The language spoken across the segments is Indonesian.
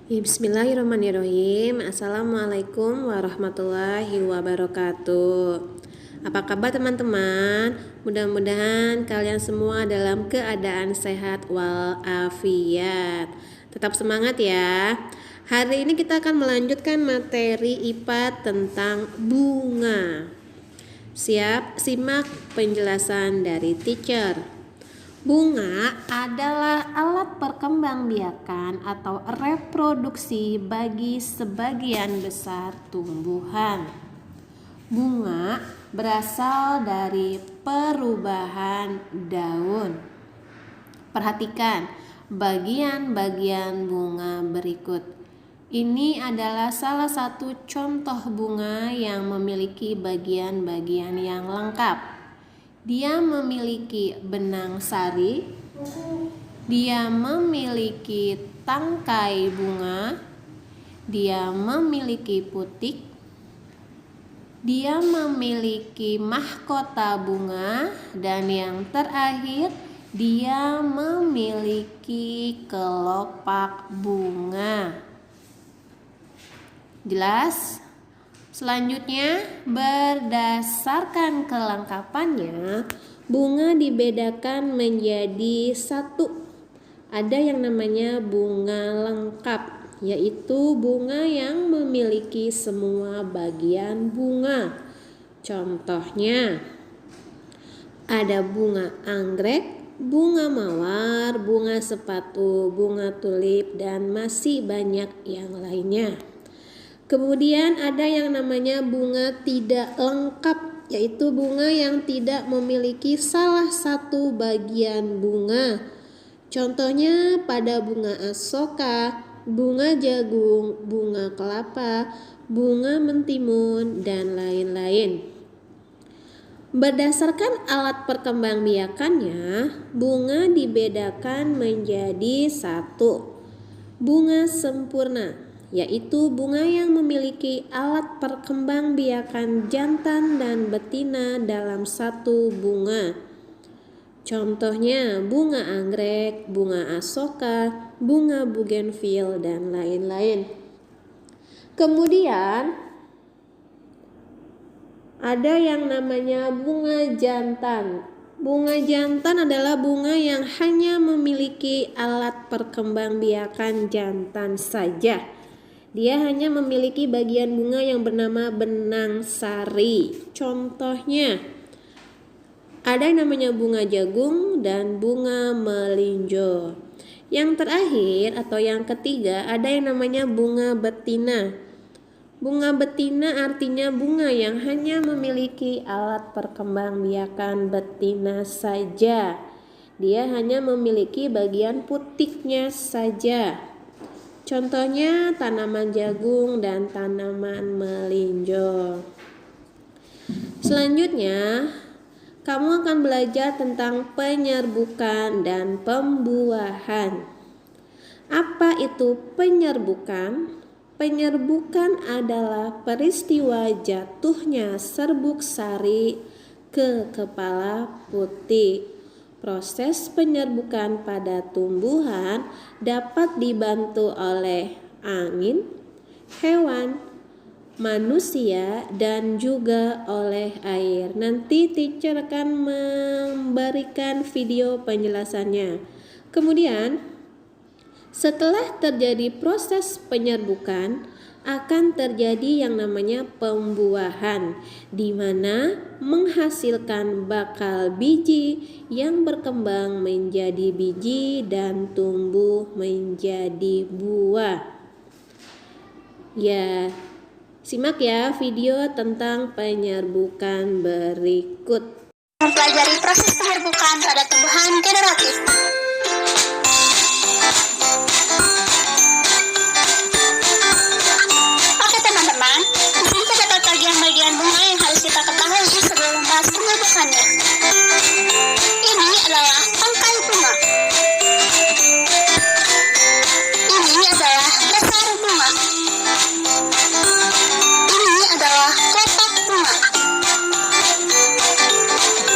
Ya, Bismillahirrahmanirrahim. Assalamualaikum warahmatullahi wabarakatuh. Apa kabar teman-teman? Mudah-mudahan kalian semua dalam keadaan sehat walafiat. Tetap semangat ya. Hari ini kita akan melanjutkan materi IPA tentang bunga. Siap simak penjelasan dari teacher. Bunga adalah alat perkembangbiakan atau reproduksi bagi sebagian besar tumbuhan. Bunga berasal dari perubahan daun. Perhatikan bagian-bagian bunga berikut. Ini adalah salah satu contoh bunga yang memiliki bagian-bagian yang lengkap. Dia memiliki benang sari, dia memiliki tangkai bunga, dia memiliki putik, dia memiliki mahkota bunga, dan yang terakhir dia memiliki kelopak bunga. Jelas? Selanjutnya, berdasarkan kelengkapannya, bunga dibedakan menjadi satu. Ada yang namanya bunga lengkap, yaitu bunga yang memiliki semua bagian bunga. Contohnya, ada bunga anggrek, bunga mawar, bunga sepatu, bunga tulip, dan masih banyak yang lainnya. Kemudian ada yang namanya bunga tidak lengkap, yaitu bunga yang tidak memiliki salah satu bagian bunga. Contohnya pada bunga asoka, bunga jagung, bunga kelapa, bunga mentimun, dan lain-lain. Berdasarkan alat perkembangbiakannya, bunga dibedakan menjadi satu. Bunga sempurna, yaitu bunga yang memiliki alat perkembangbiakan jantan dan betina dalam satu bunga. Contohnya bunga anggrek, bunga asoka, bunga bougainville, dan lain-lain. Kemudian ada yang namanya bunga jantan. Bunga jantan adalah bunga yang hanya memiliki alat perkembangbiakan jantan saja. Dia hanya memiliki bagian bunga yang bernama benang sari. Contohnya, ada yang namanya bunga jagung dan bunga melinjo. Yang terakhir atau yang ketiga, ada yang namanya bunga betina. Bunga betina artinya bunga yang hanya memiliki alat perkembangbiakan betina saja. Dia hanya memiliki bagian putiknya saja. Contohnya tanaman jagung dan tanaman melinjo. Selanjutnya, kamu akan belajar tentang penyerbukan dan pembuahan. Apa itu penyerbukan? Penyerbukan adalah peristiwa jatuhnya serbuk sari ke kepala putik. Proses penyerbukan pada tumbuhan dapat dibantu oleh angin, hewan, manusia, dan juga oleh air. Nanti teacher akan memberikan video penjelasannya. Kemudian, setelah terjadi proses penyerbukan, akan terjadi yang namanya pembuahan, di mana menghasilkan bakal biji yang berkembang menjadi biji dan tumbuh menjadi buah. Ya, simak ya video tentang penyerbukan berikut. Mempelajari proses penyerbukan pada tumbuhan generatif. Oke teman-teman, di sini terdapat bagian-bagian bunga yang harus kita ketahui sebelum membahas penyerbukannya. Ini adalah tangkai bunga. Ini adalah dasar bunga. Ini adalah kelopak bunga.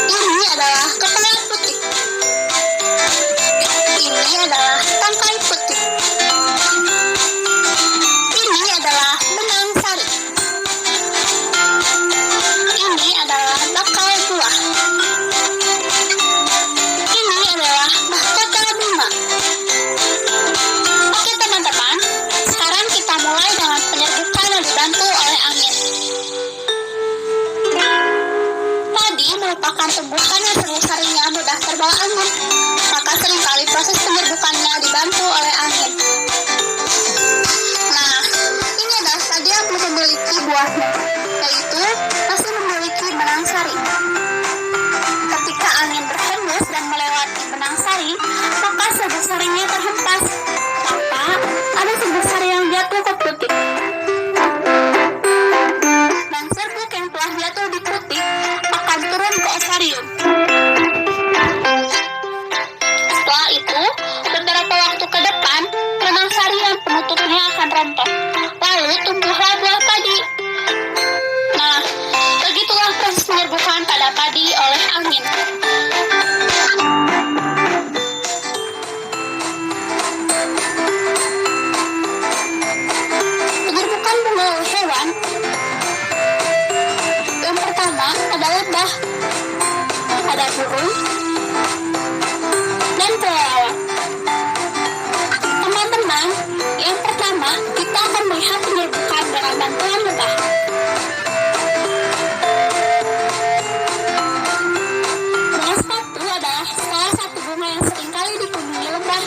Ini adalah kepala putik. penutupnya akan rontok. Lalu tumbuhlah buah padi. Nah, begitulah proses penyerbukan pada padi oleh angin. Penyerbukan bunga oleh hewan. Yang pertama ada lebah, ada burung, dan kelelawar. Teman-teman, yang pertama kita akan melihat penyerbukan dengan bantuan lebah. Bunga sepatu adalah salah satu bunga yang seringkali dikunjungi lebah.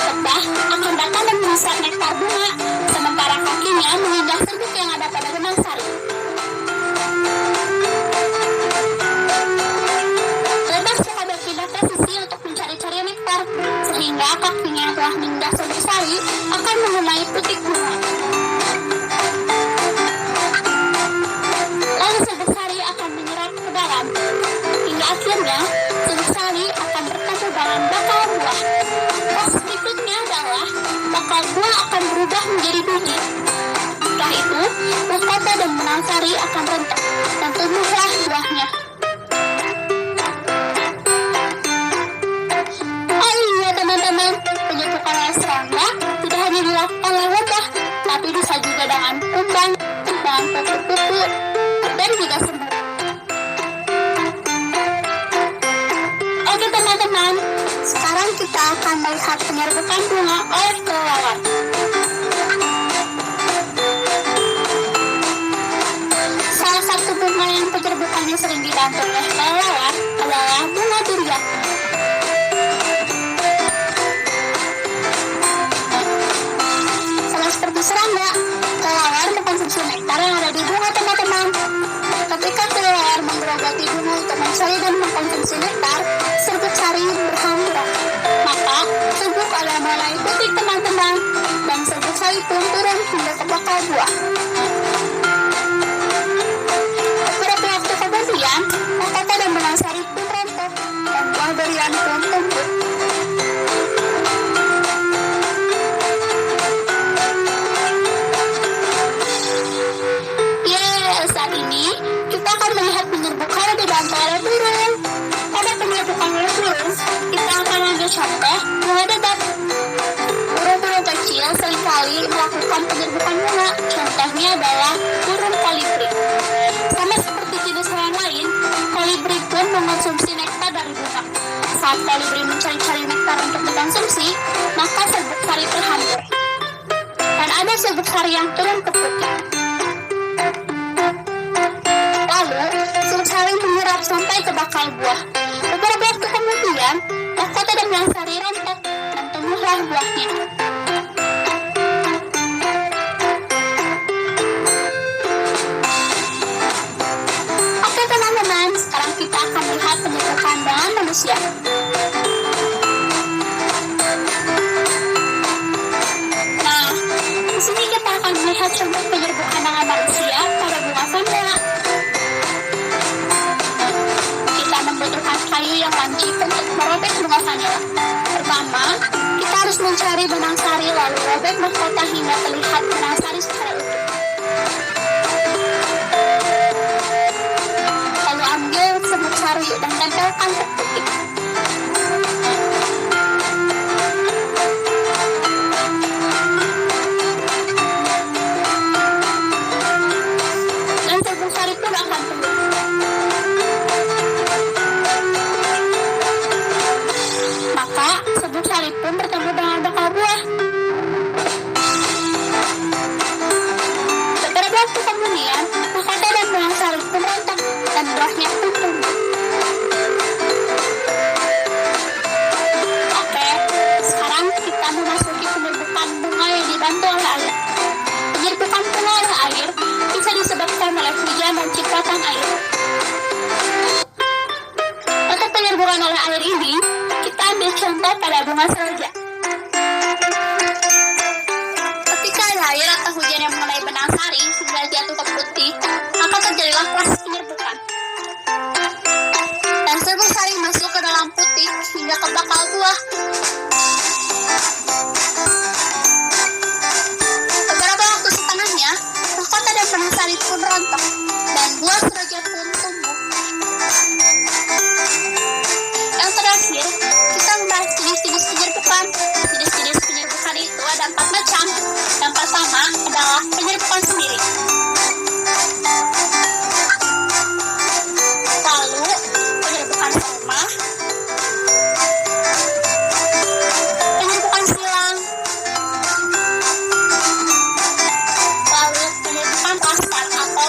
Lebah akan datang dan menghisap nektar bunga, sementara kakinya menginjak serbuk yang ada pada benang sari. Lebah suka berpindah posisi untuk mencari-cari nektar, sehingga kakinya yang telah menginjak serbuk sari akan mengenai putik bunga. Lalu serbuk sari akan menyerap ke dalam, hingga akhirnya serbuk sari akan bertemu dengan bakal buah. Proses berikutnya adalah bakal buah akan berubah menjadi biji. Setelah itu, mahkota dan benang sari akan rontok dan tumbuhlah buahnya. Oh iya teman-teman, penyerbukan oleh serangga tidak hanya dilakukan oleh lebah, tapi bisa juga dengan kumbang, dengan kupu-kupu, dan juga semut. Oke teman-teman, sekarang kita akan melihat penyerbukan bunga oleh kelelawar. Salah satu bunga yang penyerbukannya sering dibantu oleh kelelawar adalah bunga durian. Sama seperti serangga, kelelawar mengkonsumsi nektar yang ada di bunga teman-teman. Ketika kelelawar menggerogoti bunga untuk mencari dan mengkonsumsi nektar, serbuk sari berhamburan. Maka serbuk ada mulai putik teman-teman, dan serbuk sari pun turun hingga ke bakal buah. Beberapa waktu kemudian, mahkota dan benang sari pun rontok, dan buah durian pun tumbuh. Saat ini kita akan melihat penyerbukan dibantu oleh burung. Pada penyerbukan oleh burung, kita akan ambil contoh bunga debat. Burung-burung kecil seringkali melakukan penyerbukan bunga. Contohnya adalah burung kolibri. Sama seperti jenis hewan lain, kolibri pun mengonsumsi nektar dari bunga. Saat kolibri mencari-cari nektar untuk dikonsumsi, maka serbuk sari terhambur. Dan ada serbuk sari yang turun ke putik. Lalu, serbuk sari menyerap sampai ke bakal buah. Beberapa waktu kemudian, mahkota dan benang sari rontok dan tumbuhlah buahnya. Oke teman-teman, sekarang kita akan melihat penyerbukan dengan manusia. Nah, di sini kita akan melihat contoh penyerbukan dengan manusia pada bunga vanila. Membutuhkan kayu yang lancip untuk merobek bunga vanila. Pertama, kita harus mencari benang sari lalu robek mahkota hingga terlihat benang sari secara utuh. Lalu ambil serbuk sari dan tempelkan ke putik. Dan serbuk sari pun akan tumbuh. Serbuk sari pun bertemu dengan bakal buah. Beberapa waktu kemudian, mahkota dan benang sari pun rontok dan buahnya pun tumbuh. Oke, sekarang kita memasuki penyerbukan bunga yang dibantu oleh air. Penyerbukan bunga oleh air bisa disebabkan oleh hujan dan cipratan air. Untuk penyerbukan oleh air ini, kita ambil contoh pada bunga seroja. Ketika ada air atau hujan yang mengenai benang sari hingga jatuh ke putik, maka terjadilah proses penyerbukan. Dan serbuk sari masuk ke dalam putik hingga ke bakal buah. 4 macam. Yang pertama adalah penyerbukan sendiri. Lalu penyerbukan rumah, penyerbukan silang, lalu penyerbukan pasar atau